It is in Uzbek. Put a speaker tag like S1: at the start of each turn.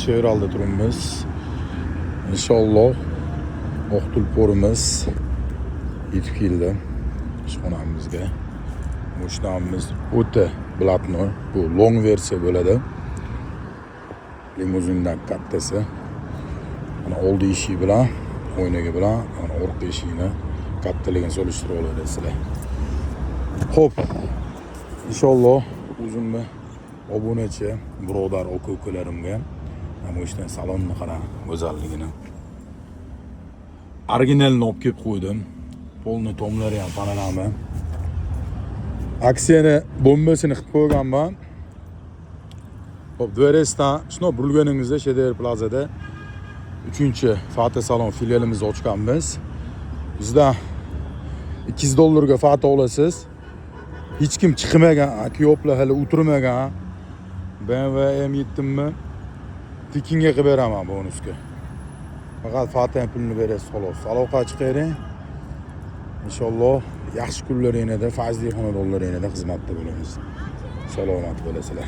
S1: fevralda turibmiz. Inshaalloh o'qitulporimiz yetib keldi ishxonamizga. Bu ishxonamiz o'ta blatnoy, bu long versiya bo'ladi. Limuzindan kattasi. Mana oldi eshigi bilan, o'ynagi bilan, mana orqa eshigini kattaligini solishtirib olasizlar. Xo'p, inshaalloh o'zimni obunachi birodar aka-ukalarimga mana bu ishdan salonni qarang, go'zalligini. Originalni olib kelib qo'ydim. Polni tomlari ham panorama. Aksiyani bombasini qilib qo'yganman. Xo'p, Dveresdan shuni burilganingizda Shedar Plazada 3-Fata salon filialimizni ochganmiz. Bizda $200 Fata olasiz. Hech kim chiqmagan, akiyoplar hali o'tirmagan. BMW M7 tekinga qilib beraman bonusga. Faqat Fata pulini berasiz xolos. Aloqa chiqaring. Inshaalloh yaxshi kunlaringizda, fazli xonadonlaringizda xizmatda bo'lamiz. Salomat bo'lasizlar.